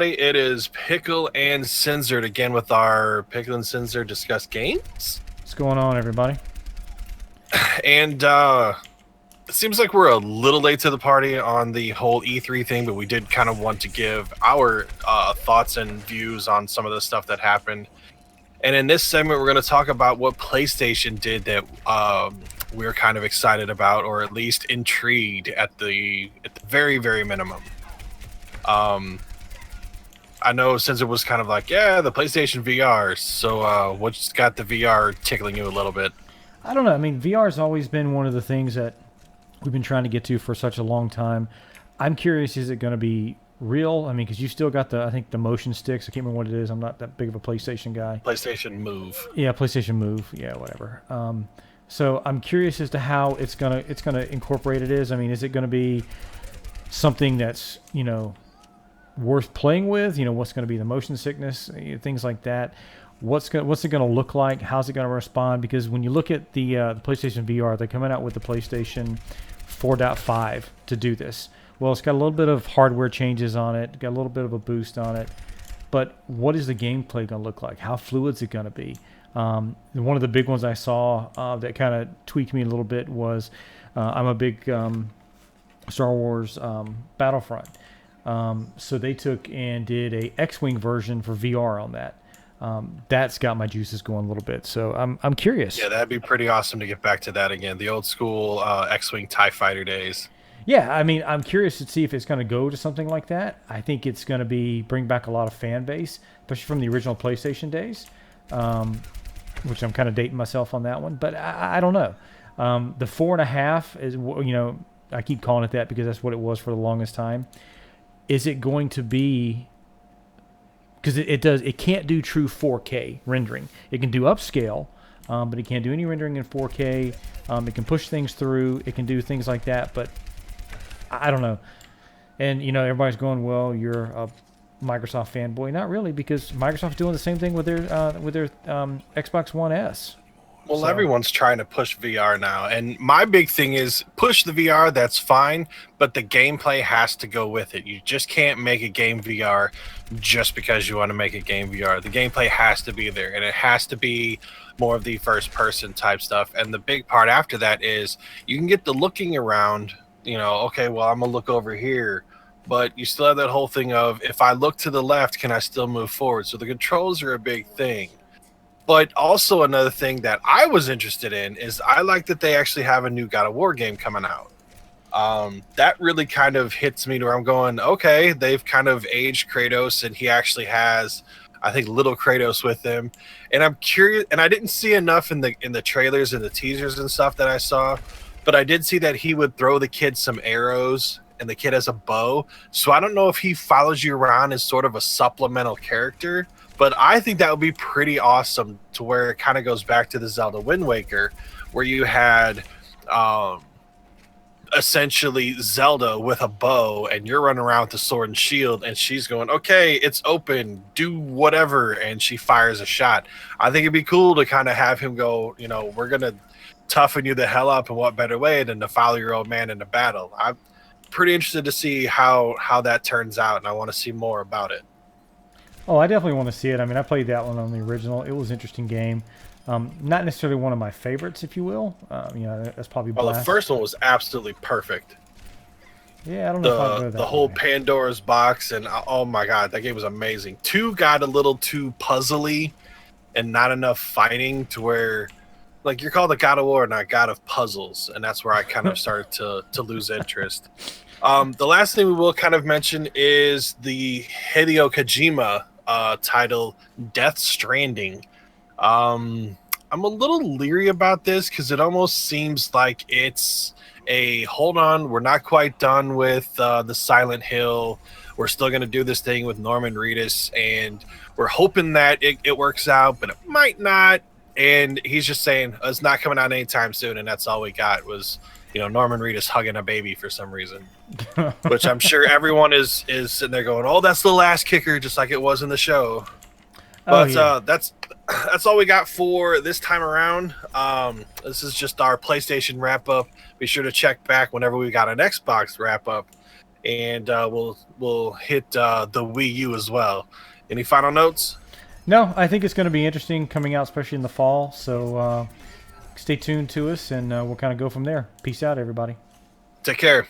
It is Pickle and Sinzard again with our Pickle and Sinzard discuss games. What's going on, everybody? And it seems like we're a little late to the party on the whole E3 thing, but we did kind of want to give our thoughts and views on some of the stuff that happened. And in this segment, we're going to talk about what PlayStation did that we're kind of excited about, or at least intrigued at the very, very minimum. I know since it was kind of like, yeah, the PlayStation VR. So what's got the VR tickling you a little bit? I don't know. I mean, VR has always been one of the things that we've been trying to get to for such a long time. I'm curious, is it going to be real? I mean, because you still got I think the motion sticks. I can't remember what it is. I'm not that big of a PlayStation guy. PlayStation Move. Yeah, PlayStation Move. Yeah, whatever. So I'm curious as to how it's gonna incorporate it is. I mean, is it going to be something that's worth playing with? What's going to be the motion sickness, things like that. What's it going to look like? How's it going to respond? Because when you look at the PlayStation VR, they're coming out with the PlayStation 4.5 to do this. Well, it's got a little bit of hardware changes on it, got a little bit of a boost on it. But what is the gameplay going to look like? How fluid is it going to be? One of the big ones I saw that kind of tweaked me a little bit was I'm a big Star Wars Battlefront. So they took and did a X-Wing version for VR on that. That's got my juices going a little bit. So I'm curious. Yeah, that'd be pretty awesome to get back to that again. The old school X-Wing TIE Fighter days. Yeah, I mean, I'm curious to see if it's going to go to something like that. I think it's going to bring back a lot of fan base, especially from the original PlayStation days, which I'm kind of dating myself on that one. But I don't know. The 4.5 is, I keep calling it that because that's what it was for the longest time. Is it going to be, because it can't do true 4K rendering. It can do upscale, but it can't do any rendering in 4K. It can push things through. It can do things like that, but I don't know. And, everybody's going, well, you're a Microsoft fanboy. Not really, because Microsoft's doing the same thing with their Xbox One S. Well, everyone's trying to push VR now, and my big thing is push the VR, that's fine, but the gameplay has to go with it. You just can't make a game VR just because you want to make a game VR. The gameplay has to be there, and it has to be more of the first-person type stuff, and the big part after that is you can get the looking around, okay, well, I'm going to look over here, but you still have that whole thing of, if I look to the left, can I still move forward? So the controls are a big thing. But also another thing that I was interested in is I like that they actually have a new God of War game coming out. That really kind of hits me to where I'm going, okay, they've kind of aged Kratos, and he actually has, I think, little Kratos with him. And I'm curious, and I didn't see enough in the trailers and the teasers and stuff that I saw, but I did see that he would throw the kid some arrows, and the kid has a bow. So I don't know if he follows you around as sort of a supplemental character, but I think that would be pretty awesome, to where it kind of goes back to the Zelda Wind Waker, where you had essentially Zelda with a bow, and you're running around with the sword and shield, and she's going, okay, it's open, do whatever, and she fires a shot. I think it'd be cool to kind of have him go, we're going to toughen you the hell up, and what better way than to follow your old man into battle. I'm pretty interested to see how that turns out, and I want to see more about it. Oh, I definitely want to see it. I mean, I played that one on the original. It was an interesting game. Not necessarily one of my favorites, if you will. That's probably Well, the first one was absolutely perfect. Yeah, I don't know if I'd go that the whole way. Pandora's box, and oh my god, that game was amazing. 2 got a little too puzzly and not enough fighting, to where, like, you're called a God of War, not God of Puzzles, and that's where I kind of started to lose interest. The last thing we will kind of mention is the Hideo Kojima title, Death Stranding. I'm a little leery about this because it almost seems like it's hold on, we're not quite done with the Silent Hill. We're still going to do this thing with Norman Reedus, and we're hoping that it works out, but it might not. And he's just saying it's not coming out anytime soon, and that's all we got was Norman Reedus hugging a baby for some reason, which I'm sure everyone is sitting there going, oh, that's the last kicker, just like it was in the show. But that's all we got for this time around. This is just our PlayStation wrap up. Be sure to check back whenever we got an Xbox wrap up. and we'll hit the Wii U as well. Any final notes? No, I think it's going to be interesting coming out, especially in the fall. So stay tuned to us, and we'll kind of go from there. Peace out, everybody. Take care.